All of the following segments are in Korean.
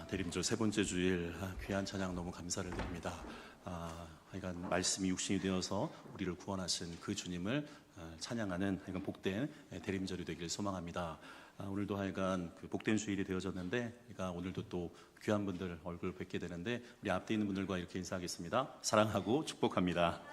대림절 세 번째 주일 귀한 찬양 너무 감사를 드립니다. 하여간 말씀이 육신이 되어서 우리를 구원하신 그 주님을 찬양하는 하여간 복된 대림절이 되길 소망합니다. 오늘도 하여간 그 복된 주일이 되어졌는데, 그러니까 오늘도 또 귀한 분들 얼굴 뵙게 되는데, 우리 앞에 있는 분들과 이렇게 인사하겠습니다. 사랑하고 축복합니다.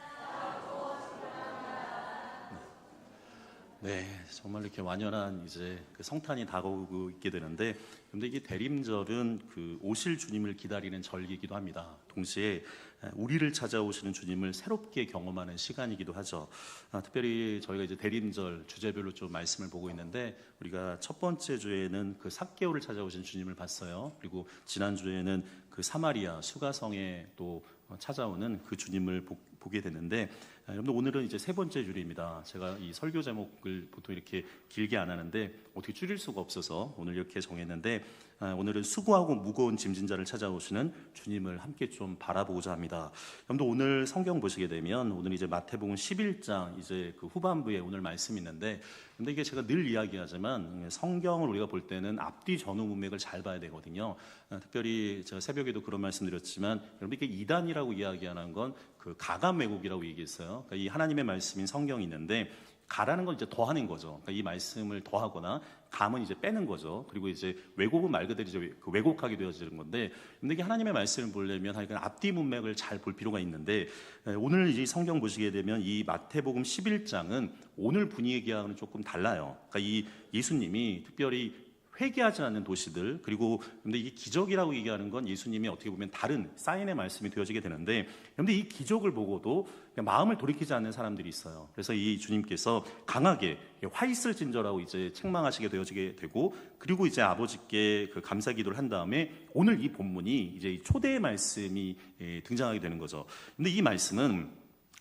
네, 정말 이렇게 완연한 이제 그 성탄이 다가오고 있게 되는데, 근데 이게 대림절은 그 오실 주님을 기다리는 절기이기도 합니다. 동시에 우리를 찾아오시는 주님을 새롭게 경험하는 시간이기도 하죠. 특별히 저희가 이제 대림절 주제별로 좀 말씀을 보고 있는데, 우리가 첫 번째 주에는 그 삭개오를 찾아오신 주님을 봤어요. 그리고 지난 주에는 그 사마리아 수가성에 또 찾아오는 그 주님을 보게 됐는데, 여러분들 오늘은 이제 세 번째 주일입니다. 제가 이 설교 제목을 보통 이렇게 길게 안 하는데 어떻게 줄일 수가 없어서 오늘 이렇게 정했는데, 오늘은 수고하고 무거운 짐진 자를 찾아오시는 주님을 함께 좀 바라보고자 합니다. 여러분들 오늘 성경 보시게 되면 오늘 이제 마태복음 11장 이제 그 후반부에 오늘 말씀이 있는데, 근데 이게 제가 늘 이야기하지만 성경을 우리가 볼 때는 앞뒤 전후 문맥을 잘 봐야 되거든요. 특별히 제가 새벽에도 그런 말씀드렸지만, 여러분 이게 이단이라고 이야기하는 건 그 가감 왜곡이라고 얘기했어요. 그러니까 이 하나님의 말씀인 성경이 있는데, 가라는 건 이제 더하는 거죠. 그러니까 이 말씀을 더하거나 감은 이제 빼는 거죠. 그리고 이제 왜곡은 말 그대로 이제 왜곡하게 되어지는 건데, 근데 이게 하나님의 말씀을 보려면 하여간 앞뒤 문맥을 잘 볼 필요가 있는데, 오늘 이 성경 보시게 되면 이 마태복음 11장은 오늘 분위기와는 조금 달라요. 그러니까 이 예수님이 특별히 회개하지 않는 도시들, 그리고 근데 이게 기적이라고 얘기하는 건 예수님이 어떻게 보면 다른 사인의 말씀이 되어지게 되는데, 그런데 이 기적을 보고도 마음을 돌이키지 않는 사람들이 있어요. 그래서 이 주님께서 강하게 화 있을 진저라고 이제 책망하시게 되어지게 되고, 그리고 이제 아버지께 그 감사 기도를 한 다음에 오늘 이 본문이 이제 초대의 말씀이 등장하게 되는 거죠. 근데 이 말씀은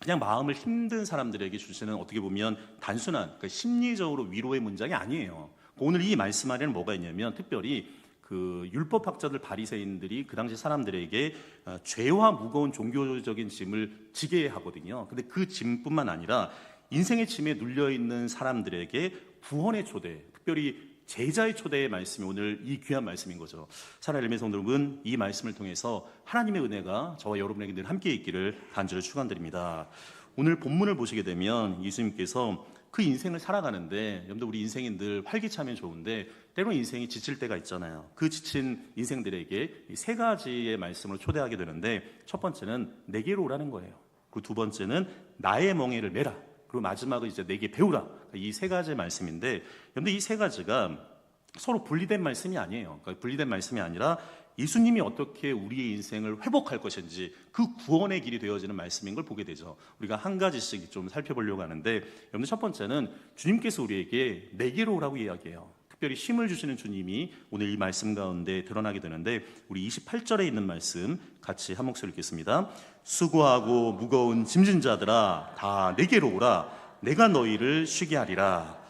그냥 마음을 힘든 사람들에게 주시는 어떻게 보면 단순한 그러니까 심리적으로 위로의 문장이 아니에요. 오늘 이 말씀 안에는 뭐가 있냐면, 특별히 그 율법학자들 바리새인들이 그 당시 사람들에게 죄와 무거운 종교적인 짐을 지게 하거든요. 근데 그 짐뿐만 아니라 인생의 짐에 눌려 있는 사람들에게 구원의 초대, 특별히 제자의 초대의 말씀이 오늘 이 귀한 말씀인 거죠. 사랑하는 엘메 성도 여러분, 이 말씀을 통해서 하나님의 은혜가 저와 여러분에게 늘 함께 있기를 간절히 축원드립니다. 오늘 본문을 보시게 되면 예수님께서 그 인생을 살아가는데, 여러분들 우리 인생이 늘 활기차면 좋은데 때로는 인생이 지칠 때가 있잖아요. 그 지친 인생들에게 이 세 가지의 말씀을 초대하게 되는데, 첫 번째는 내게로 오라는 거예요. 그리고 두 번째는 나의 멍에를 메라. 그리고 마지막은 이제 내게 배우라. 이 세 가지의 말씀인데, 여러분들 이 세 가지가 서로 분리된 말씀이 아니에요. 그러니까 분리된 말씀이 아니라 예수님이 어떻게 우리의 인생을 회복할 것인지 그 구원의 길이 되어지는 말씀인 걸 보게 되죠. 우리가 한 가지씩 좀 살펴보려고 하는데, 여러분 첫 번째는 주님께서 우리에게 내게로 오라고 이야기해요. 특별히 힘을 주시는 주님이 오늘 이 말씀 가운데 드러나게 되는데, 우리 28절에 있는 말씀 같이 한 목소리 읽겠습니다. 수고하고 무거운 짐진 자들아 다 내게로 오라. 내가 너희를 쉬게 하리라.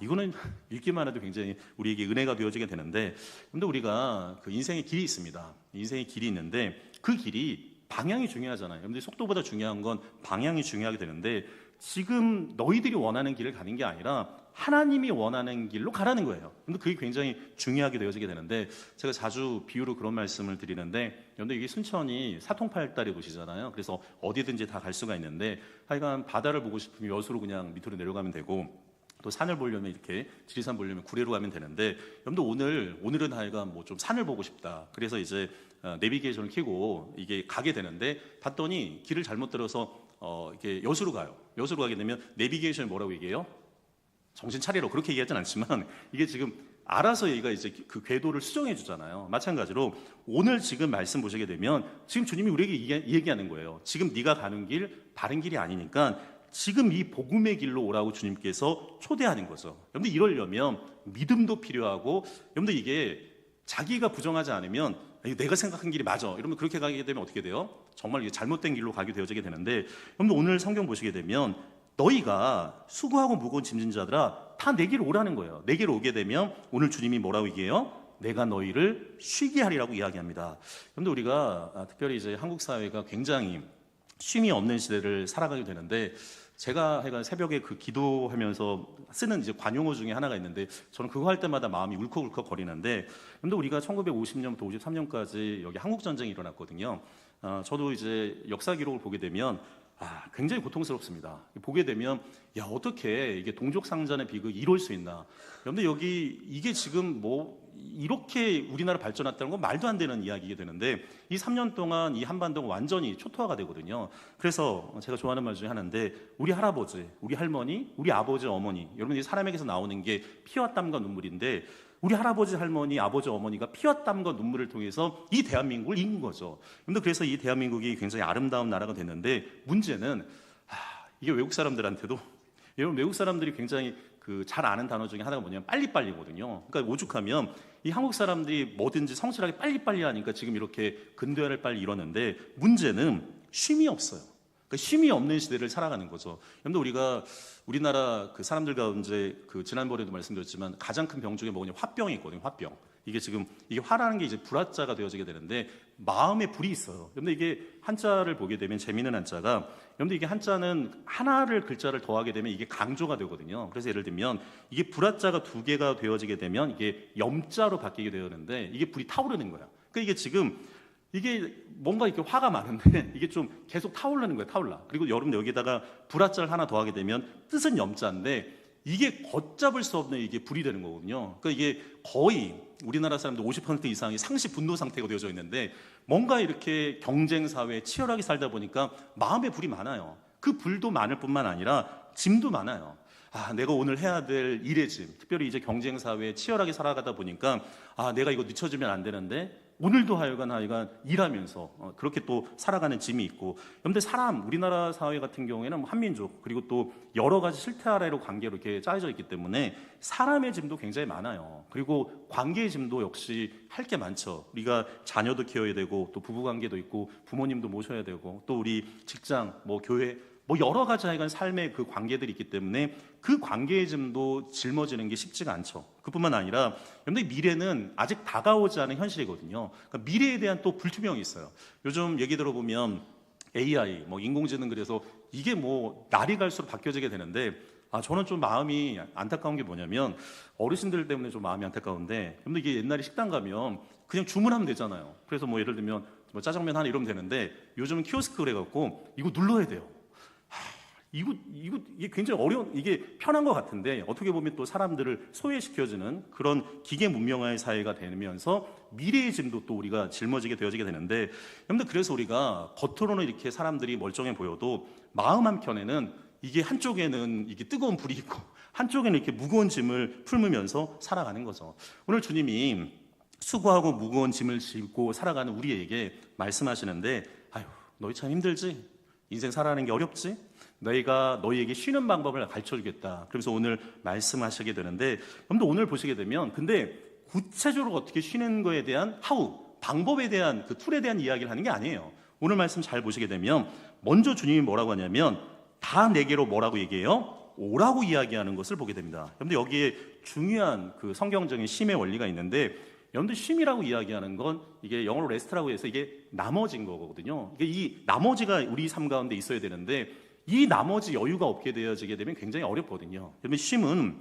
이거는 읽기만 해도 굉장히 우리에게 은혜가 되어지게 되는데, 근데 우리가 그 인생의 길이 있습니다. 인생의 길이 있는데 그 길이 방향이 중요하잖아요. 근데 속도보다 중요한 건 방향이 중요하게 되는데, 지금 너희들이 원하는 길을 가는 게 아니라 하나님이 원하는 길로 가라는 거예요. 근데 그게 굉장히 중요하게 되어지게 되는데, 제가 자주 비유로 그런 말씀을 드리는데, 근데 이게 순천이 사통팔달의 도시잖아요. 그래서 어디든지 다 갈 수가 있는데, 하여간 바다를 보고 싶으면 여수로 그냥 밑으로 내려가면 되고, 또 산을 보려면 이렇게 지리산 보려면 구례로 가면 되는데, 여러분들 오늘은 하여간 뭐 좀 산을 보고 싶다. 그래서 이제 내비게이션을 켜고 이게 가게 되는데, 봤더니 길을 잘못 들어서 이렇게 여수로 가요. 여수로 가게 되면 내비게이션이 뭐라고 얘기해요? 정신 차리라. 그렇게 얘기하진 않지만 이게 지금 알아서 얘가 이제 그 궤도를 수정해 주잖아요. 마찬가지로 오늘 지금 말씀 보시게 되면 지금 주님이 우리에게 얘기하는 거예요. 지금 네가 가는 길 바른 길이 아니니까 지금 이 복음의 길로 오라고 주님께서 초대하는 거죠. 여러분들 이러려면 믿음도 필요하고, 여러분들 이게 자기가 부정하지 않으면 내가 생각한 길이 맞아 이러면 그렇게 가게 되면 어떻게 돼요? 정말 이게 잘못된 길로 가게 되어지게 되는데, 여러분들 오늘 성경 보시게 되면 너희가 수고하고 무거운 짐진 자들아 다 내게로 오라는 거예요. 내게로 오게 되면 오늘 주님이 뭐라고 얘기해요? 내가 너희를 쉬게 하리라고 이야기합니다. 여러분들 우리가 특별히 이제 한국 사회가 굉장히 쉼이 없는 시대를 살아가게 되는데, 제가 하여간 새벽에 그 기도하면서 쓰는 이제 관용어 중에 하나가 있는데 저는 그거 할 때마다 마음이 울컥울컥 거리는데 근데 우리가 1950년부터 53년까지 여기 한국 전쟁이 일어났거든요. 저도 이제 역사 기록을 보게 되면 굉장히 고통스럽습니다. 보게 되면 야 어떻게 이게 동족 상잔의 비극이 이럴 수 있나? 그런데 여기 이게 지금 뭐 이렇게 우리나라 발전했다는 건 말도 안 되는 이야기가 되는데 이 3년 동안 이 한반도가 완전히 초토화가 되거든요. 그래서 제가 좋아하는 말 중에 하나인데 우리 할아버지, 우리 할머니, 우리 아버지, 어머니 여러분 이 사람에게서 나오는 게 피와 땀과 눈물인데 우리 할아버지, 할머니, 아버지, 어머니가 피와 땀과 눈물을 통해서 이 대한민국을 이룬 거죠. 근데 그래서 이 대한민국이 굉장히 아름다운 나라가 됐는데 문제는 이게 외국 사람들한테도 여러분 외국 사람들이 굉장히 그 잘 아는 단어 중에 하나가 뭐냐면 빨리빨리거든요. 그러니까 오죽하면 이 한국 사람들이 뭐든지 성실하게 빨리빨리 하니까 지금 이렇게 근대화를 빨리 이뤘는데 문제는 쉼이 없어요. 그러니까 쉼이 없는 시대를 살아가는 거죠. 여러분들 우리가 우리나라 그 사람들 가운데 그 지난번에도 말씀드렸지만 가장 큰 병 중에 뭐냐 화병이 있거든요. 화병. 이게 지금 이게 화라는 게 이제 불화자가 되어지게 되는데 마음에 불이 있어요. 그런데 이게 한자를 보게 되면 재미있는 한자가 여러분들 이게 한자는 하나를 글자를 더하게 되면 이게 강조가 되거든요. 그래서 예를 들면 이게 불화자가 두 개가 되어지게 되면 이게 염자로 바뀌게 되었는데 이게 불이 타오르는 거야. 그러니까 이게 지금 이게 뭔가 이렇게 화가 많은데 이게 좀 계속 타오르는 거예요. 타올라. 그리고 여러분 여기다가 불화자를 하나 더하게 되면 뜻은 염자인데 이게 걷잡을 수 없는 이게 불이 되는 거거든요. 그러니까 이게 거의 우리나라 사람들 50% 이상이 상시 분노 상태가 되어져 있는데 뭔가 이렇게 경쟁 사회에 치열하게 살다 보니까 마음에 불이 많아요. 그 불도 많을 뿐만 아니라 짐도 많아요. 내가 오늘 해야 될 일의 짐, 특별히 이제 경쟁 사회에 치열하게 살아가다 보니까 내가 이거 늦춰지면 안 되는데 오늘도 하여간 일하면서 그렇게 또 살아가는 짐이 있고 그런데 우리나라 사회 같은 경우에는 한민족 그리고 또 여러 가지 실태 아래로 관계로 이렇게 짜여져 있기 때문에 사람의 짐도 굉장히 많아요. 그리고 관계의 짐도 역시 할 게 많죠. 우리가 자녀도 키워야 되고 또 부부관계도 있고 부모님도 모셔야 되고 또 우리 직장, 교회 여러 가지 하여간 삶의 그 관계들이 있기 때문에 그 관계의 짐도 짊어지는 게 쉽지가 않죠. 그뿐만 아니라 여러분들 미래는 아직 다가오지 않은 현실이거든요. 그러니까 미래에 대한 또 불투명이 있어요. 요즘 얘기 들어보면 AI, 인공지능 그래서 이게 날이 갈수록 바뀌어지게 되는데 저는 좀 마음이 안타까운 게 뭐냐면 어르신들 때문에 좀 마음이 안타까운데 근데 이게 옛날에 식당 가면 그냥 주문하면 되잖아요. 그래서 예를 들면 짜장면 하나 이러면 되는데 요즘은 키오스크 그래갖고 이거 눌러야 돼요. 이게 굉장히 이게 편한 것 같은데 어떻게 보면 또 사람들을 소외시켜주는 그런 기계 문명화의 사회가 되면서 미래의 짐도 또 우리가 짊어지게 되어지게 되는데 여러분들 그래서 우리가 겉으로는 이렇게 사람들이 멀쩡해 보여도 마음 한켠에는 이게 한쪽에는 이게 뜨거운 불이 있고 한쪽에는 이렇게 무거운 짐을 품으면서 살아가는 거죠. 오늘 주님이 수고하고 무거운 짐을 싣고 살아가는 우리에게 말씀하시는데 너희 참 힘들지? 인생 살아가는 게 어렵지? 너희가 너희에게 쉬는 방법을 가르쳐주겠다. 그래서 오늘 말씀하시게 되는데 여러분들 오늘 보시게 되면 근데 구체적으로 어떻게 쉬는 거에 대한 방법에 대한 그 툴에 대한 이야기를 하는 게 아니에요. 오늘 말씀 잘 보시게 되면 먼저 주님이 뭐라고 하냐면 다 내게로 뭐라고 얘기해요? 오라고 이야기하는 것을 보게 됩니다. 여러분들 여기에 중요한 그 성경적인 쉼의 원리가 있는데 여러분들 쉼이라고 이야기하는 건 이게 영어로 레스트라고 해서 이게 나머진 거거든요. 이 나머지가 우리 삶 가운데 있어야 되는데 이 나머지 여유가 없게 되어지게 되면 굉장히 어렵거든요. 그러면 쉼은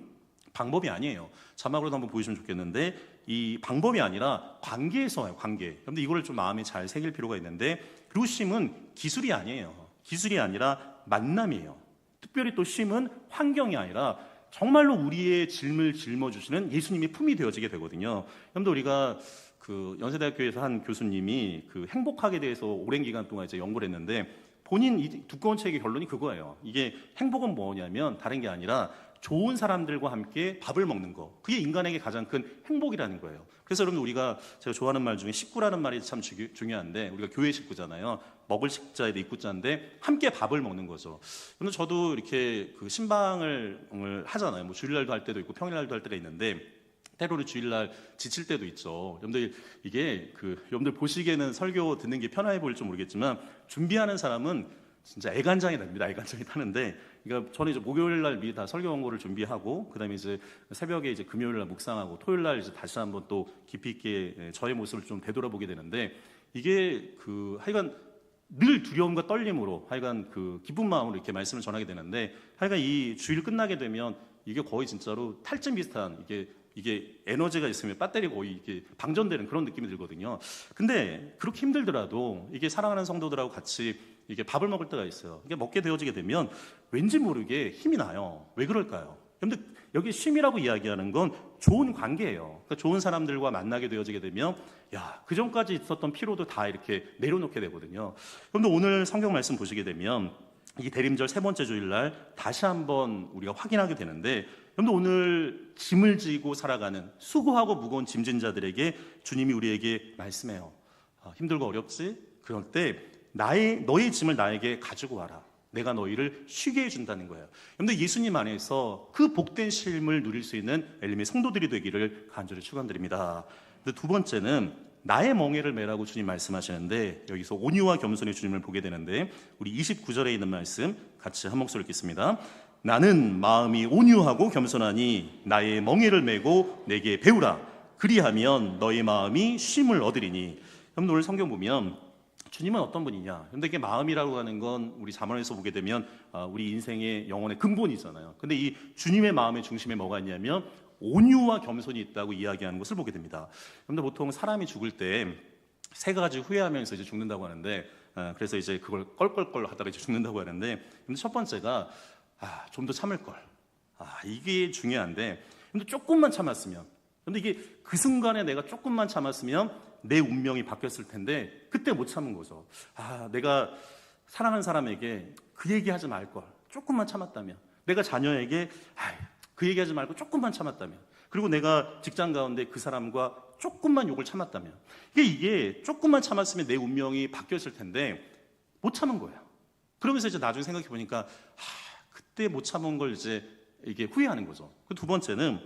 방법이 아니에요. 자막으로도 한번 보여주시면 좋겠는데 이 방법이 아니라 관계에서 와요. 관계. 그런데 이거를 좀 마음에 잘 새길 필요가 있는데 그리고 쉼은 기술이 아니에요. 기술이 아니라 만남이에요. 특별히 또 쉼은 환경이 아니라 정말로 우리의 짐을 짊어주시는 예수님의 품이 되어지게 되거든요. 그런데 우리가 그 연세대학교에서 한 교수님이 그 행복학에 대해서 오랜 기간 동안 이제 연구를 했는데 본인 이 두꺼운 책의 결론이 그거예요. 이게 행복은 뭐냐면 다른 게 아니라 좋은 사람들과 함께 밥을 먹는 거. 그게 인간에게 가장 큰 행복이라는 거예요. 그래서 여러분 우리가 제가 좋아하는 말 중에 식구라는 말이 참 중요한데 우리가 교회 식구잖아요. 먹을 식자에도 입구자인데 함께 밥을 먹는 거죠. 그런데 저도 이렇게 그 신방을 하잖아요. 주일날도 할 때도 있고 평일날도 할 때가 있는데 때로는 주일날 지칠 때도 있죠. 여러분들 이게 여러분들 보시기에는 설교 듣는 게 편해 보일지 모르겠지만 준비하는 사람은 진짜 애간장이 납니다. 애간장이 타는데, 그러니까 저는 이제 목요일날 미리 다 설교 원고를 준비하고, 그다음에 이제 새벽에 이제 금요일날 묵상하고, 토요일날 이제 다시 한번 또 깊이 있게 저의 모습을 좀 되돌아보게 되는데, 이게 하여간 늘 두려움과 떨림으로 하여간 그 기쁜 마음으로 이렇게 말씀을 전하게 되는데, 하여간 이 주일 끝나게 되면 이게 거의 진짜로 탈진 비슷한, 이게 에너지가 있으면 배터리 거의 이게 방전되는 그런 느낌이 들거든요. 근데 그렇게 힘들더라도 이게 사랑하는 성도들하고 같이 이게 밥을 먹을 때가 있어요. 이게 먹게 되어지게 되면 왠지 모르게 힘이 나요. 왜 그럴까요? 근데 여기 쉼이라고 이야기하는 건 좋은 관계예요. 그러니까 좋은 사람들과 만나게 되어지게 되면 그 전까지 있었던 피로도 다 이렇게 내려놓게 되거든요. 그런데 오늘 성경 말씀 보시게 되면 이 대림절 세 번째 주일날 다시 한번 우리가 확인하게 되는데, 여러분들 오늘 짐을 지고 살아가는 수고하고 무거운 짐진 자들에게 주님이 우리에게 말씀해요. 힘들고 어렵지? 그럴 때 너의 짐을 나에게 가지고 와라. 내가 너희를 쉬게 해준다는 거예요. 여러분들 예수님 안에서 그 복된 쉼을 누릴 수 있는 엘림의 성도들이 되기를 간절히 축원드립니다. 근데 두 번째는 나의 멍에를 매라고 주님 말씀하시는데, 여기서 온유와 겸손의 주님을 보게 되는데, 우리 29절에 있는 말씀 같이 한 목소리 읽겠습니다. 나는 마음이 온유하고 겸손하니 나의 멍에를 메고 내게 배우라. 그리하면 너의 마음이 쉼을 얻으리니. 여러분 오늘 성경 보면 주님은 어떤 분이냐? 근데 이게 마음이라고 하는 건 우리 잠언에서 보게 되면 우리 인생의 영혼의 근본이잖아요. 근데 이 주님의 마음의 중심에 뭐가 있냐면 온유와 겸손이 있다고 이야기하는 것을 보게 됩니다. 근데 보통 사람이 죽을 때 세 가지 후회하면서 이제 죽는다고 하는데, 그래서 이제 그걸 껄껄껄 하다가 이제 죽는다고 하는데, 근데 첫 번째가 좀 더 참을 걸. 이게 중요한데, 근데 조금만 참았으면, 근데 이게 그 순간에 내가 조금만 참았으면 내 운명이 바뀌었을 텐데 그때 못 참은 거죠. 내가 사랑하는 사람에게 그 얘기하지 말 걸 조금만 참았다면, 내가 자녀에게 그 얘기하지 말고 조금만 참았다면, 그리고 내가 직장 가운데 그 사람과 조금만 욕을 참았다면, 이게 조금만 참았으면 내 운명이 바뀌었을 텐데 못 참은 거예요. 그러면서 이제 나중에 생각해 보니까 그때 못 참은 걸 이제 이게 후회하는 거죠. 그 두 번째는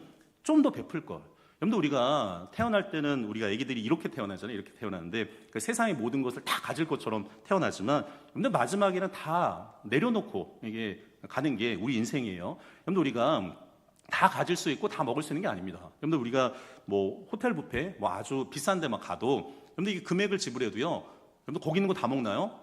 좀 더 베풀 걸. 여러분들 우리가 태어날 때는 우리가 아기들이 이렇게 태어나잖아요. 이렇게 태어나는데 그 세상의 모든 것을 다 가질 것처럼 태어나지만, 여러분들 마지막에는 다 내려놓고 이게 가는 게 우리 인생이에요. 여러분들 우리가 다 가질 수 있고 다 먹을 수 있는 게 아닙니다. 여러분들 우리가 뭐 호텔 뷔페 뭐 아주 비싼 데만 가도 여러분들 이게 금액을 지불해도요, 여러분들 거기 있는 거 다 먹나요?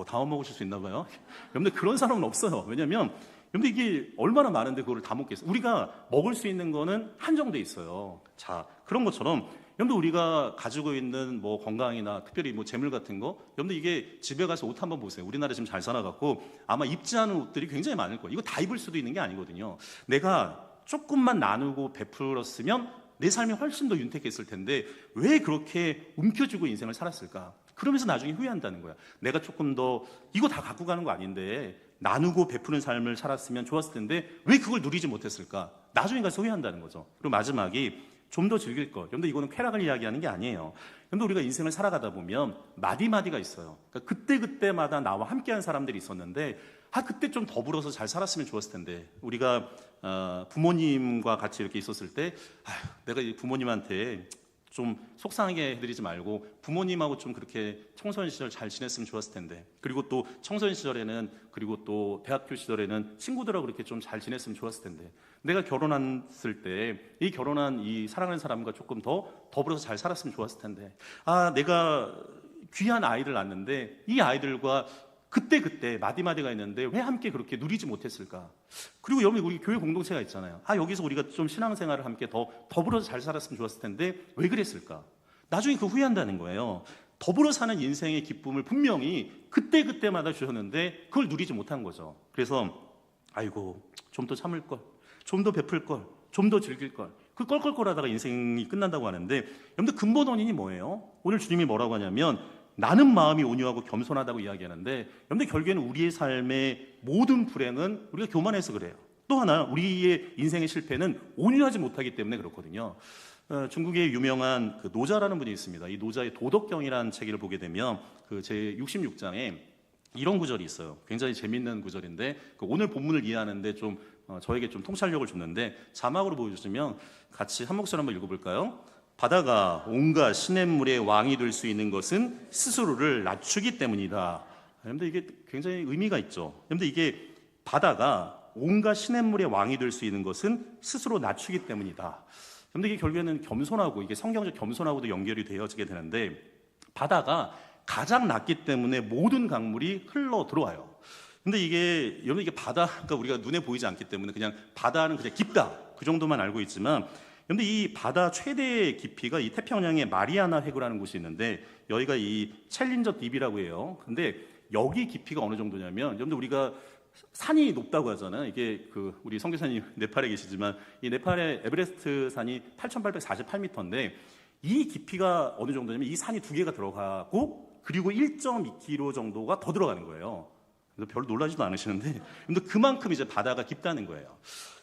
다 못 먹으실 수 있나 봐요. 여러분들 그런 사람은 없어요. 왜냐면 근데 이게 얼마나 많은데 그걸 다 먹겠어요? 우리가 먹을 수 있는 거는 한정돼 있어요. 자, 그런 것처럼 여러분들 우리가 가지고 있는 뭐 건강이나 특별히 뭐 재물 같은 거, 여러분들 이게 집에 가서 옷 한번 보세요. 우리나라 지금 잘 살아갖고 아마 입지 않은 옷들이 굉장히 많을 거예요. 이거 다 입을 수도 있는 게 아니거든요. 내가 조금만 나누고 베풀었으면 내 삶이 훨씬 더 윤택했을 텐데 왜 그렇게 움켜쥐고 인생을 살았을까? 그러면서 나중에 후회한다는 거야. 내가 조금 더 이거 다 갖고 가는 거 아닌데 나누고 베푸는 삶을 살았으면 좋았을 텐데 왜 그걸 누리지 못했을까? 나중에 가서 후회한다는 거죠. 그리고 마지막이 좀 더 즐길 것. 그런데 이거는 쾌락을 이야기하는 게 아니에요. 그런데 우리가 인생을 살아가다 보면 마디마디가 있어요. 그러니까 그때그때마다 나와 함께한 사람들이 있었는데 그때 좀 더불어서 잘 살았으면 좋았을 텐데, 우리가 부모님과 같이 이렇게 있었을 때 내가 이 부모님한테 좀 속상하게 해드리지 말고 부모님하고 좀 그렇게 청소년 시절 잘 지냈으면 좋았을 텐데, 그리고 또 청소년 시절에는, 그리고 또 대학교 시절에는 친구들하고 그렇게 좀 잘 지냈으면 좋았을 텐데, 내가 결혼했을 때 이 결혼한 이 사랑하는 사람과 조금 더 더불어서 잘 살았으면 좋았을 텐데, 내가 귀한 아이를 낳았는데 이 아이들과 그때 마디마디가 있는데 왜 함께 그렇게 누리지 못했을까? 그리고 여러분 우리 교회 공동체가 있잖아요. 여기서 우리가 좀 신앙생활을 함께 더불어서 잘 살았으면 좋았을 텐데 왜 그랬을까? 나중에 그 후회한다는 거예요. 더불어 사는 인생의 기쁨을 분명히 그때마다 주셨는데 그걸 누리지 못한 거죠. 그래서 좀 더 참을 걸, 좀 더 베풀 걸, 좀 더 즐길 걸, 그 껄껄껄하다가 인생이 끝난다고 하는데, 여러분들 근본 원인이 뭐예요? 오늘 주님이 뭐라고 하냐면 나는 마음이 온유하고 겸손하다고 이야기하는데, 여러분들 결국에는 우리의 삶의 모든 불행은 우리가 교만해서 그래요. 또 하나, 우리의 인생의 실패는 온유하지 못하기 때문에 그렇거든요. 중국의 유명한 그 노자라는 분이 있습니다. 이 노자의 도덕경이라는 책을 보게 되면 그 제 66장에 이런 구절이 있어요. 굉장히 재밌는 구절인데 오늘 본문을 이해하는데 좀 저에게 좀 통찰력을 줬는데, 자막으로 보여주시면 같이 한 목소리 한번 읽어볼까요? 바다가 온갖 시냇물의 왕이 될 수 있는 것은 스스로를 낮추기 때문이다. 여러분들 이게 굉장히 의미가 있죠. 여러분들 이게 바다가 온갖 시냇물의 왕이 될 수 있는 것은 스스로 낮추기 때문이다. 여러분들 이게 결국에는 겸손하고, 이게 성경적 겸손하고도 연결이 되어지게 되는데, 바다가 가장 낮기 때문에 모든 강물이 흘러 들어와요. 근데 여러분 이게 바다가 우리가 눈에 보이지 않기 때문에 그냥 바다는 그냥 깊다 그 정도만 알고 있지만, 근데 이 바다 최대 깊이가 이 태평양의 마리아나 해구라는 곳이 있는데 여기가 이 챌린저 딥이라고 해요. 근데 여기 깊이가 어느 정도냐면, 여러분들 우리가 산이 높다고 하잖아요. 이게 우리 선교사님 네팔에 계시지만 이 네팔의 에베레스트 산이 8,848m인데 이 깊이가 어느 정도냐면 이 산이 두 개가 들어가고 그리고 1.2km 정도가 더 들어가는 거예요. 그래서 별로 놀라지도 않으시는데, 근데 그만큼 이제 바다가 깊다는 거예요.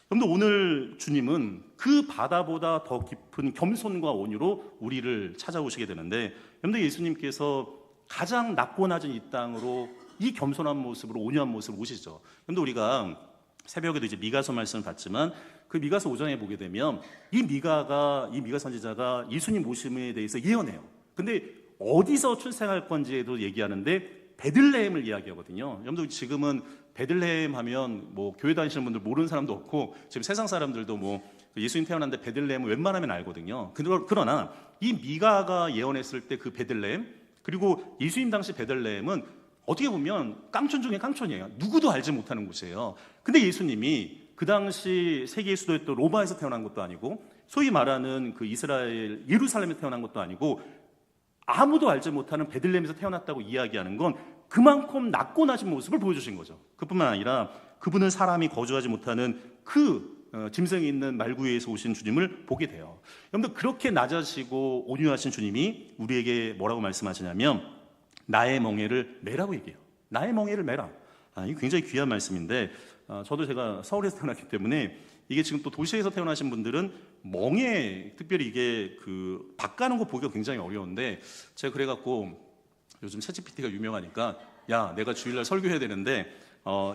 그런데 오늘 주님은 그 바다보다 더 깊은 겸손과 온유로 우리를 찾아오시게 되는데, 그런데 예수님께서 가장 낮고 낮은 이 땅으로 이 겸손한 모습으로 온유한 모습으로 오시죠. 그런데 우리가 새벽에도 이제 미가서 말씀을 봤지만 그 미가서 5장에 보게 되면 이 미가 선지자가 예수님 오심에 대해서 예언해요. 근데 어디서 출생할 건지에도 얘기하는데 베들레헴을 이야기하거든요. 여러분들 지금은 베들레헴 하면 뭐 교회 다니시는 분들 모르는 사람도 없고 지금 세상 사람들도 뭐 예수님 태어났는데 베들레헴을 웬만하면 알거든요. 그러나 이 미가가 예언했을 때 그 베들레헴, 그리고 예수님 당시 베들레헴은 어떻게 보면 깡촌 중에 깡촌이에요. 누구도 알지 못하는 곳이에요. 근데 예수님이 그 당시 세계의 수도였던 로마에서 태어난 것도 아니고 소위 말하는 그 이스라엘 예루살렘에서 태어난 것도 아니고 아무도 알지 못하는 베들레헴에서 태어났다고 이야기하는 건 그만큼 낮고 낮은 모습을 보여주신 거죠. 그뿐만 아니라 그분은 사람이 거주하지 못하는 짐승이 있는 말구에서 오신 주님을 보게 돼요. 여러분들 그렇게 낮아지고 온유하신 주님이 우리에게 뭐라고 말씀하시냐면 나의 멍에를 매라고 얘기해요. 나의 멍에를 매라. 이게 굉장히 귀한 말씀인데 저도 제가 서울에서 태어났기 때문에 이게 지금 또 도시에서 태어나신 분들은 멍에, 특별히 이게 박 가는 거 보기가 굉장히 어려운데 제가 그래갖고 요즘 챗GPT가 유명하니까 야 내가 주일날 설교해야 되는데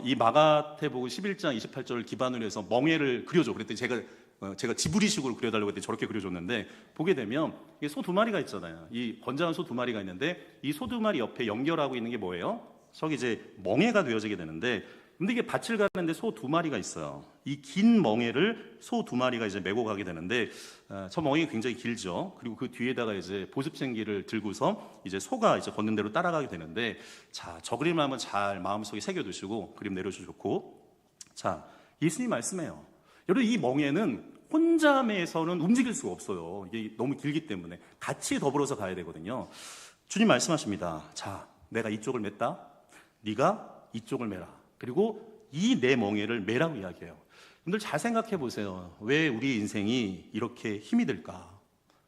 이 마가태복음 11장 28절을 기반으로 해서 멍에를 그려줘. 그랬더니 제가 지브리식으로 그려달라고 했더니 저렇게 그려줬는데 보게 되면 이게 소 두 마리가 있잖아요. 이 건장한 소 두 마리가 있는데 이 소 두 마리 옆에 연결하고 있는 게 뭐예요? 저기 이제 멍에가 되어지게 되는데, 근데 이게 밭을 가는데 소 두 마리가 있어요. 이 긴 멍에를 소 두 마리가 이제 메고 가게 되는데 저 멍에가 굉장히 길죠. 그리고 그 뒤에다가 이제 보습쟁기를 들고서 이제 소가 이제 걷는 대로 따라가게 되는데, 자, 저 그림을 한번 잘 마음속에 새겨두시고 그림 내려주시고 좋고, 자, 예수님 말씀해요. 여러분 이 멍에는 혼자 매서는 움직일 수가 없어요. 이게 너무 길기 때문에 같이 더불어서 가야 되거든요. 주님 말씀하십니다. 자, 내가 이쪽을 맸다. 네가 이쪽을 매라. 그리고 이 내 멍에를 매라고 이야기해요. 여러분들 잘 생각해 보세요. 왜 우리 인생이 이렇게 힘이 들까?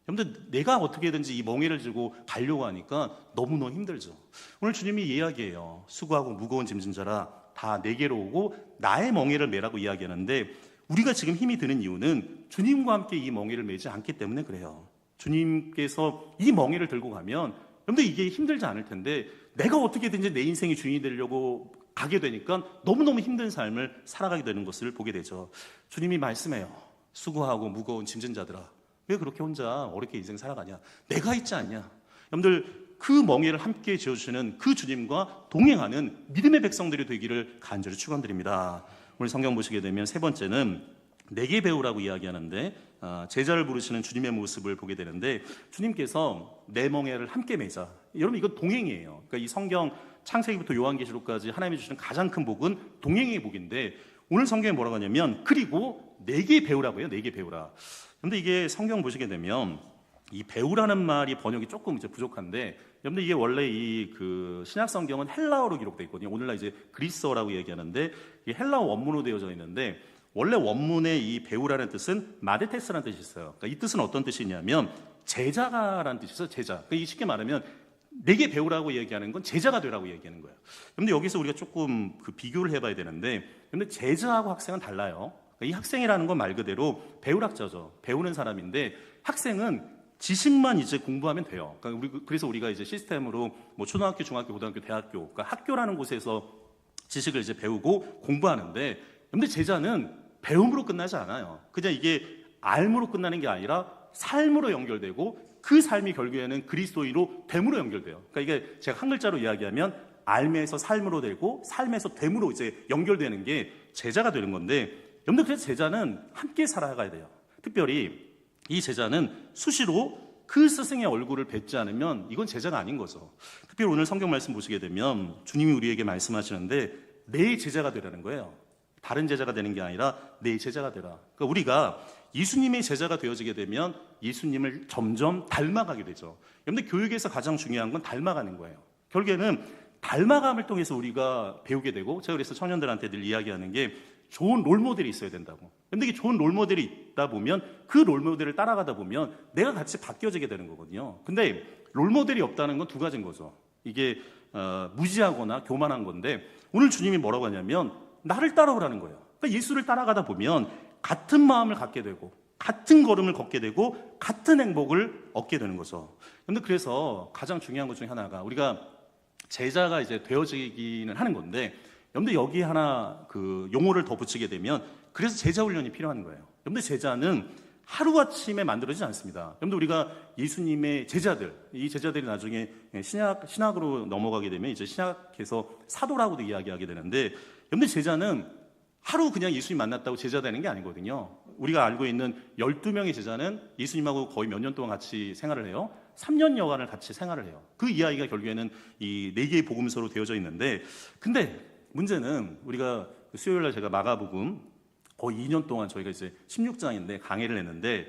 여러분들 내가 어떻게든지 이 멍에를 들고 가려고 하니까 너무너무 힘들죠. 오늘 주님이 이야기해요. 수고하고 무거운 짐진 자라 다 내게로 오고 나의 멍에를 매라고 이야기하는데, 우리가 지금 힘이 드는 이유는 주님과 함께 이 멍에를 매지 않기 때문에 그래요. 주님께서 이 멍에를 들고 가면 여러분들 이게 힘들지 않을 텐데 내가 어떻게든지 내 인생의 주인이 되려고 가게 되니까 너무너무 힘든 삶을 살아가게 되는 것을 보게 되죠. 주님이 말씀해요. 수고하고 무거운 짐진 자들아, 왜 그렇게 혼자 어렵게 인생 살아가냐? 내가 있지 않냐? 여러분들 그 멍에를 함께 지어주시는 그 주님과 동행하는 믿음의 백성들이 되기를 간절히 축원드립니다. 오늘 성경 보시게 되면 세 번째는 내게 배우라고 이야기하는데 제자를 부르시는 주님의 모습을 보게 되는데, 주님께서 내 멍에를 함께 매자. 여러분 이거 동행이에요. 그러니까 이 성경 창세기부터 요한계시록까지 하나님이 주시는 가장 큰 복은 동행의 복인데, 오늘 성경에 뭐라고 하냐면 그리고 내게 배우라고 해요. 내게 배우라. 그런데 이게 성경 보시게 되면 이 배우라는 말이 번역이 조금 이제 부족한데, 여러분들 이게 원래 이 신약 성경은 헬라어로 기록되어 있거든요. 오늘날 이제 그리스어라고 얘기하는데 이게 헬라어 원문으로 되어져 있는데, 원래 원문의 이 배우라는 뜻은 마데테스라는 뜻이 있어요. 그러니까 이 뜻은 어떤 뜻이냐면 제자가라는 뜻이 있어요. 제자. 그러니까 쉽게 말하면 내게 배우라고 얘기하는 건 제자가 되라고 얘기하는 거예요. 그런데 여기서 우리가 조금 비교를 해봐야 되는데, 근데 제자하고 학생은 달라요. 그러니까 이 학생이라는 건 말 그대로 배울학자죠. 배우는 사람인데 학생은 지식만 이제 공부하면 돼요. 그러니까 그래서 우리가 이제 시스템으로 뭐 초등학교, 중학교, 고등학교, 대학교, 그러니까 학교라는 곳에서 지식을 이제 배우고 공부하는데, 근데 제자는 배움으로 끝나지 않아요. 그냥 이게 알므로 끝나는 게 아니라 삶으로 연결되고 그 삶이 결국에는 그리스도인으로 됨으로 연결돼요. 그러니까 이게 제가 한 글자로 이야기하면 알면서 삶으로 되고 삶에서 됨으로 이제 연결되는 게 제자가 되는 건데, 여러분들 그래서 제자는 함께 살아가야 돼요. 특별히 이 제자는 수시로 그 스승의 얼굴을 뵙지 않으면 이건 제자가 아닌 거죠. 특별히 오늘 성경 말씀 보시게 되면 주님이 우리에게 말씀하시는데 내 제자가 되라는 거예요. 다른 제자가 되는 게 아니라 내 제자가 되라. 그러니까 우리가 예수님의 제자가 되어지게 되면 예수님을 점점 닮아가게 되죠. 그런데 교육에서 가장 중요한 건 닮아가는 거예요. 결국에는 닮아감을 통해서 우리가 배우게 되고, 제가 그래서 청년들한테 늘 이야기하는 게 좋은 롤모델이 있어야 된다고. 그런데 이게 좋은 롤모델이 있다 보면 그 롤모델을 따라가다 보면 내가 같이 바뀌어지게 되는 거거든요. 근데 롤모델이 없다는 건 두 가지인 거죠. 이게 무지하거나 교만한 건데, 오늘 주님이 뭐라고 하냐면 나를 따라오라는 거예요. 그러니까 예수를 따라가다 보면 같은 마음을 갖게 되고 같은 걸음을 걷게 되고 같은 행복을 얻게 되는 거죠. 그런데 그래서 가장 중요한 것 중에 하나가 우리가 제자가 이제 되어지기는 하는 건데, 여러분들 여기 하나 그 용어를 더 붙이게 되면 그래서 제자 훈련이 필요한 거예요. 여러분들 제자는 하루아침에 만들어지지 않습니다. 여러분들 우리가 예수님의 제자들, 이 제자들이 나중에 신학으로 넘어가게 되면 이제 신학에서 사도라고도 이야기하게 되는데, 여러분들 제자는 하루 그냥 예수님 만났다고 제자 되는 게 아니거든요. 우리가 알고 있는 12명의 제자는 예수님하고 거의 몇 년 동안 같이 생활을 해요. 3년여간을 같이 생활을 해요. 그 이야기가 결국에는 이 4개의 복음서로 되어져 있는데, 근데 문제는 우리가 수요일날 제가 마가복음 거의 2년 동안 저희가 이제 16장인데 강의를 했는데,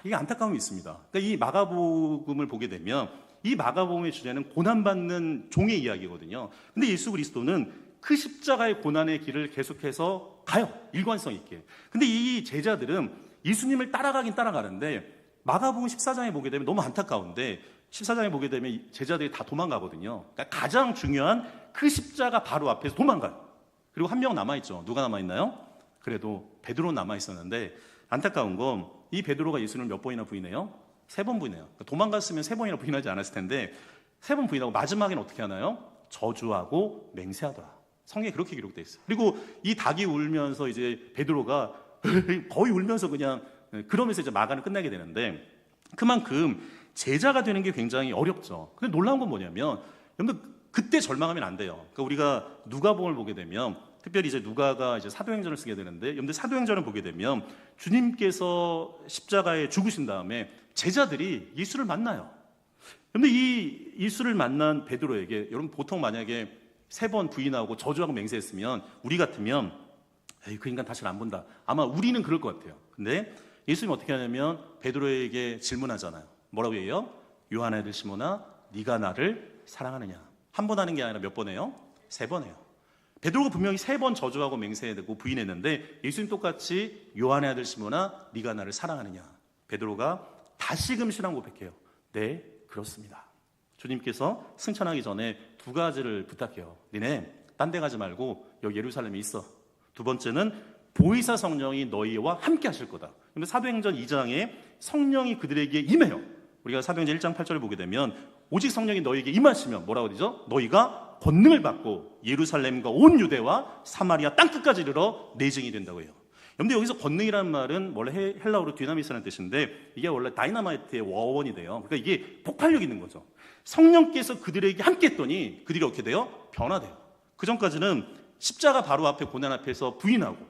이게 안타까움이 있습니다. 그러니까 이 마가복음을 보게 되면 이 마가복음의 주제는 고난받는 종의 이야기거든요. 근데 예수 그리스도는 그 십자가의 고난의 길을 계속해서 가요. 일관성 있게. 근데 이 제자들은 예수님을 따라가긴 따라가는데, 마가복음 14장에 보게 되면 너무 안타까운데 14장에 보게 되면 제자들이 다 도망가거든요. 그러니까 가장 중요한 그 십자가 바로 앞에서 도망가요. 그리고 한 명 남아있죠. 누가 남아있나요? 그래도 베드로 남아있었는데, 안타까운 건 이 베드로가 예수님을 몇 번이나 부인해요? 3번 부인해요. 그러니까 도망갔으면 3번이나 부인하지 않았을 텐데 3번 부인하고 마지막에는 어떻게 하나요? 저주하고 맹세하더라. 성경에 그렇게 기록되어 있어요. 그리고 이 닭이 울면서 이제 베드로가 거의 울면서 그냥 그러면서 이제 마가는 끝나게 되는데, 그만큼 제자가 되는 게 굉장히 어렵죠. 근데 놀라운 건 뭐냐면, 여러분 그때 절망하면 안 돼요. 그러니까 우리가 누가복음을 보게 되면, 특별히 이제 누가가 이제 사도행전을 쓰게 되는데, 여러분들 사도행전을 보게 되면 주님께서 십자가에 죽으신 다음에 제자들이 예수를 만나요. 그런데 이 예수를 만난 베드로에게, 여러분 보통 만약에 3번 부인하고 저주하고 맹세했으면 우리 같으면 에이, 그 인간 다시는 안 본다. 아마 우리는 그럴 것 같아요. 근데 예수님 어떻게 하냐면 베드로에게 질문하잖아요. 뭐라고 해요? 요한의 아들 시몬아, 네가 나를 사랑하느냐? 한 번 하는 게 아니라 몇 번 해요? 3번 해요. 베드로가 분명히 3번 저주하고 맹세하고 부인했는데, 예수님 똑같이 요한의 아들 시몬아, 네가 나를 사랑하느냐? 베드로가 다시금 신앙 고백해요. 네, 그렇습니다. 주님께서 승천하기 전에 2가지를 부탁해요. 니네 딴 데 가지 말고 여기 예루살렘에 있어. 2번째는 보혜사 성령이 너희와 함께 하실 거다. 그런데 사도행전 2장에 성령이 그들에게 임해요. 우리가 사도행전 1장 8절을 보게 되면 오직 성령이 너희에게 임하시면 뭐라고 되죠? 너희가 권능을 받고 예루살렘과 온 유대와 사마리아 땅끝까지 이르러 내 증인이 된다고 해요. 근데 여기서 권능이라는 말은 원래 헬라어로 디나미스라는 뜻인데, 이게 원래 다이나마이트의 원이 돼요. 그러니까 이게 폭발력 있는 거죠. 성령께서 그들에게 함께 했더니 그들이 어떻게 돼요? 변화돼요. 그 전까지는 십자가 바로 앞에 고난 앞에서 부인하고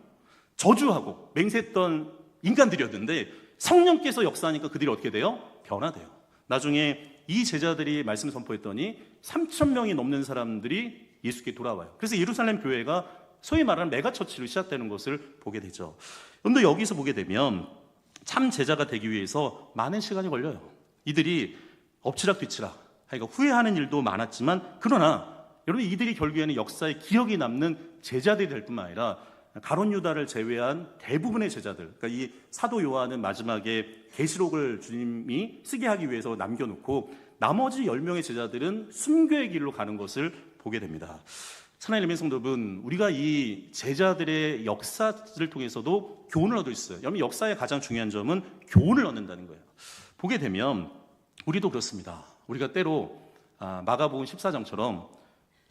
저주하고 맹세했던 인간들이었는데, 성령께서 역사하니까 그들이 어떻게 돼요? 변화돼요. 나중에 이 제자들이 말씀 선포했더니 3,000명이 넘는 사람들이 예수께 돌아와요. 그래서 예루살렘 교회가 소위 말하는 메가처치로 시작되는 것을 보게 되죠. 그런데 여기서 보게 되면 참 제자가 되기 위해서 많은 시간이 걸려요. 이들이 엎치락 뒤치락, 그러니까 후회하는 일도 많았지만, 그러나 여러분 이들이 결국에는 역사에 기억이 남는 제자들이 될 뿐만 아니라 가룟 유다를 제외한 대부분의 제자들, 그러니까 이 사도 요한은 마지막에 계시록을 주님이 쓰게 하기 위해서 남겨놓고 나머지 10명의 제자들은 순교의 길로 가는 것을 보게 됩니다. 사랑하는 예민 성도분, 우리가 이 제자들의 역사를 통해서도 교훈을 얻을 수 있어요. 여러분 역사의 가장 중요한 점은 교훈을 얻는다는 거예요. 보게 되면 우리도 그렇습니다. 우리가 때로 마가복음 14장처럼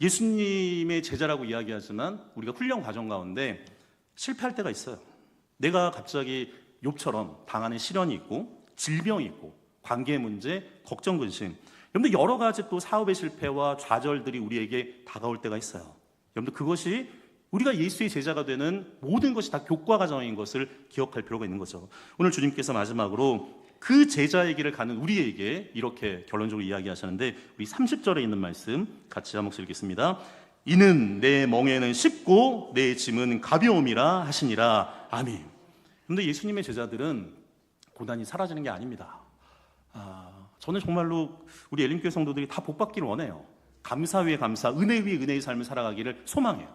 예수님의 제자라고 이야기하지만 우리가 훈련 과정 가운데 실패할 때가 있어요. 내가 갑자기 욥처럼 당하는 시련이 있고 질병이 있고 관계 문제, 걱정, 근심, 여러분들 여러 가지 또 사업의 실패와 좌절들이 우리에게 다가올 때가 있어요. 여러분들 그것이 우리가 예수의 제자가 되는 모든 것이 다 교과 과정인 것을 기억할 필요가 있는 거죠. 오늘 주님께서 마지막으로 그 제자의 길을 가는 우리에게 이렇게 결론적으로 이야기하시는데, 우리 30절에 있는 말씀 같이 한 목소리 읽겠습니다. 이는 내 멍에는 쉽고 내 짐은 가벼움이라 하시니라. 아멘. 그런데 예수님의 제자들은 고난이 사라지는 게 아닙니다. 저는 정말로 우리 엘림교회 성도들이 다 복받기를 원해요. 감사 위에 감사, 은혜 위에 은혜의 삶을 살아가기를 소망해요.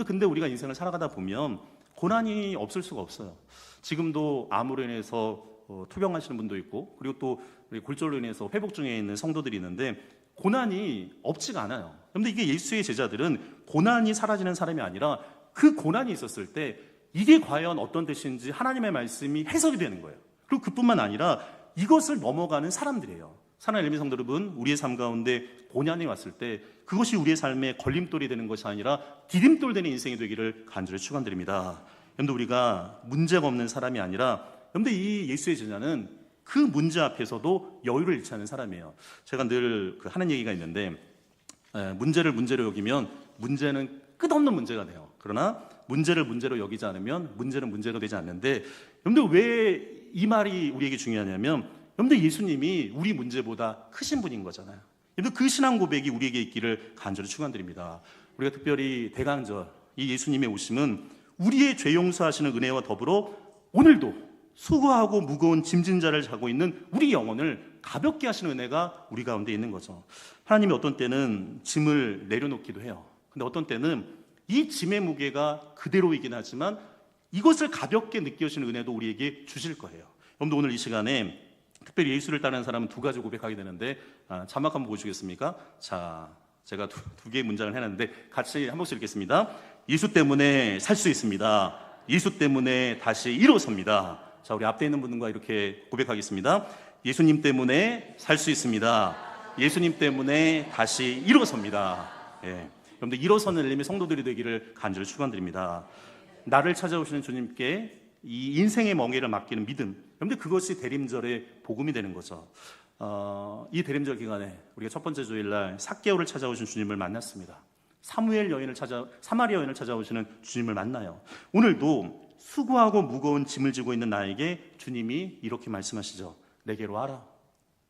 근데 우리가 인생을 살아가다 보면 고난이 없을 수가 없어요. 지금도 암으로 인해서 투병하시는 분도 있고, 그리고 또 골절로 인해서 회복 중에 있는 성도들이 있는데 고난이 없지가 않아요. 그런데 이게 예수의 제자들은 고난이 사라지는 사람이 아니라 그 고난이 있었을 때 이게 과연 어떤 뜻인지 하나님의 말씀이 해석이 되는 거예요. 그리고 그뿐만 아니라 이것을 넘어가는 사람들이에요. 사랑하는 엘림 성도 여러분, 우리의 삶 가운데 고난이 왔을 때 그것이 우리의 삶의 걸림돌이 되는 것이 아니라 디딤돌 되는 인생이 되기를 간절히 축원드립니다. 여러분들, 우리가 문제가 없는 사람이 아니라, 여러분들, 이 예수의 제자는 그 문제 앞에서도 여유를 잃지 않는 사람이에요. 제가 늘 하는 얘기가 있는데, 문제를 문제로 여기면 문제는 끝없는 문제가 돼요. 그러나 문제를 문제로 여기지 않으면 문제는 문제가 되지 않는데, 여러분들, 왜 이 말이 우리에게 중요하냐면, 여러분들, 예수님이 우리 문제보다 크신 분인 거잖아요. 여러분들, 그 신앙 고백이 우리에게 있기를 간절히 축원드립니다. 우리가 특별히 대강절, 이 예수님의 오심은 우리의 죄 용서하시는 은혜와 더불어 오늘도 수고하고 무거운 짐진 자를 자고 있는 우리 영혼을 가볍게 하시는 은혜가 우리 가운데 있는 거죠. 하나님이 어떤 때는 짐을 내려놓기도 해요. 근데 어떤 때는 이 짐의 무게가 그대로이긴 하지만 이것을 가볍게 느껴지는 은혜도 우리에게 주실 거예요. 여러분들, 오늘 이 시간에 특별히 예수를 따르는 사람은 두 가지 고백하게 되는데, 자막 한번 보여주겠습니까? 자, 제가 두 개의 문장을 해놨는데 같이 한 목소리 읽겠습니다. 예수 때문에 살 수 있습니다. 예수 때문에 다시 일어섭니다. 자, 우리 앞에 있는 분과 이렇게 고백하겠습니다. 예수님 때문에 살 수 있습니다. 예수님 때문에 다시 일어섭니다. 예. 여러분들, 일어서는 엘림의 성도들이 되기를 간절히 축원드립니다. 나를 찾아오시는 주님께 이 인생의 멍에를 맡기는 믿음, 여러분들, 그것이 대림절의 복음이 되는 거죠. 이 대림절 기간에 우리가 첫 번째 주일날 삭개오를 찾아오신 주님을 만났습니다. 사마리아 여인을 찾아오시는 주님을 만나요. 오늘도 수고하고 무거운 짐을 지고 있는 나에게 주님이 이렇게 말씀하시죠. 내게로 와라.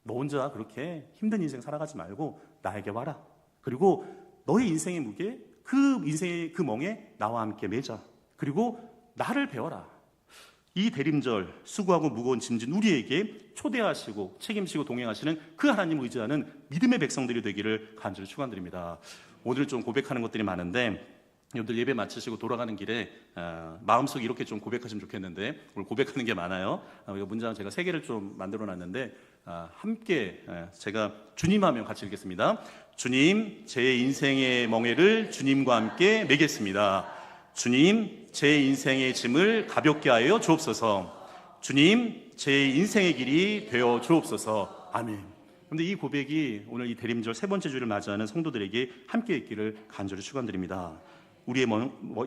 너 혼자 그렇게 힘든 인생 살아가지 말고 나에게 와라. 그리고 너의 인생의 무게, 그 인생의 그 멍에 나와 함께 매자. 그리고 나를 배워라. 이 대림절, 수고하고 무거운 짐진 우리에게 초대하시고 책임지고 동행하시는 그 하나님을 의지하는 믿음의 백성들이 되기를 간절히 축원드립니다. 오늘 좀 고백하는 것들이 많은데, 여러분들 예배 마치시고 돌아가는 길에 마음속에 이렇게 좀 고백하시면 좋겠는데, 오늘 고백하는 게 많아요. 문장 제가 3개를 좀 만들어놨는데, 함께 제가 주님 하면 같이 읽겠습니다. 주님, 제 인생의 멍에를 주님과 함께 매겠습니다. 주님, 제 인생의 짐을 가볍게 하여 주옵소서. 주님, 제 인생의 길이 되어 주옵소서. 아멘. 그런데 이 고백이 오늘 이 대림절 3번째 주를 맞이하는 성도들에게 함께 있기를 간절히 축원드립니다. 우리의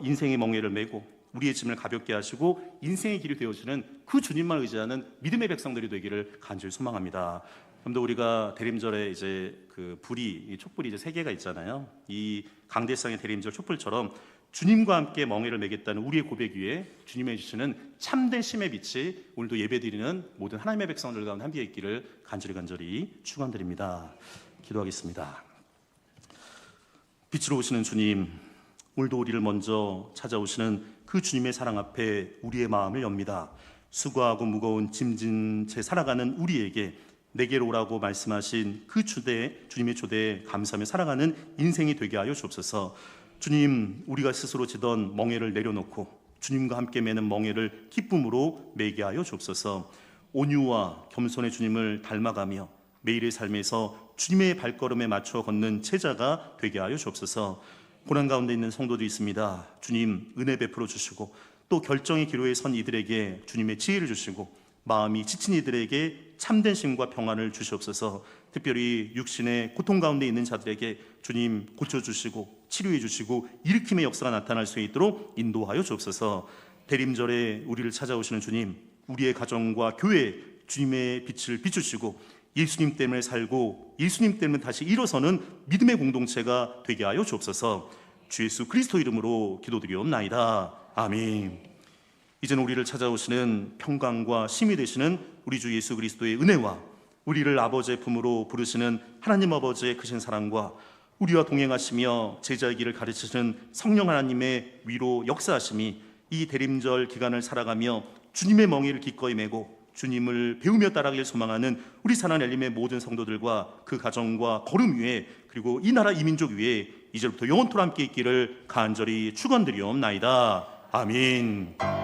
인생의 멍에를 메고 우리의 짐을 가볍게 하시고 인생의 길이 되어주는 그 주님만 의지하는 믿음의 백성들이 되기를 간절히 소망합니다. 그런데 우리가 대림절에 이제 그 불이, 촛불이 이제 3개가 있잖아요. 이 강대상의 대림절 촛불처럼 주님과 함께 멍에를 매겠다는 우리의 고백 위에 주님이 주시는 참된 심의 빛이 오늘도 예배드리는 모든 하나님의 백성들 가운데 함께 있기를 간절히 축원드립니다. 기도하겠습니다. 빛으로 오시는 주님, 오늘도 우리를 먼저 찾아오시는 그 주님의 사랑 앞에 우리의 마음을 엽니다. 수고하고 무거운 짐진 채 살아가는 우리에게 내게로 오라고 말씀하신 그 주님의 초대에 감사하며 살아가는 인생이 되게 하여 주옵소서. 주님, 우리가 스스로 지던 멍에를 내려놓고 주님과 함께 매는 멍에를 기쁨으로 매게 하여 주옵소서. 온유와 겸손의 주님을 닮아가며 매일의 삶에서 주님의 발걸음에 맞춰 걷는 제자가 되게 하여 주옵소서. 고난 가운데 있는 성도도 있습니다. 주님, 은혜 베풀어 주시고 또 결정의 기로에 선 이들에게 주님의 지혜를 주시고 마음이 지친 이들에게 참된 힘과 평안을 주시옵소서. 특별히 육신의 고통 가운데 있는 자들에게 주님 고쳐주시고 치료해주시고 일으킴의 역사가 나타날 수 있도록 인도하여 주옵소서. 대림절에 우리를 찾아오시는 주님, 우리의 가정과 교회에 주님의 빛을 비추시고 예수님 때문에 살고 예수님 때문에 다시 일어서는 믿음의 공동체가 되게 하여 주옵소서. 주 예수 그리스도 이름으로 기도드리옵나이다. 아멘. 이제는 우리를 찾아오시는 평강과 힘이 되시는 우리 주 예수 그리스도의 은혜와 우리를 아버지의 품으로 부르시는 하나님 아버지의 크신 사랑과 우리와 동행하시며 제자의 길을 가르치시는 성령 하나님의 위로 역사하심이 이 대림절 기간을 살아가며 주님의 멍에를 기꺼이 메고 주님을 배우며 따라가길 소망하는 우리 사랑하는 엘림의 모든 성도들과 그 가정과 걸음 위에 그리고 이 나라 이 민족 위에 이제부터 영원토록 함께 있기를 간절히 축원드리옵나이다. 아멘.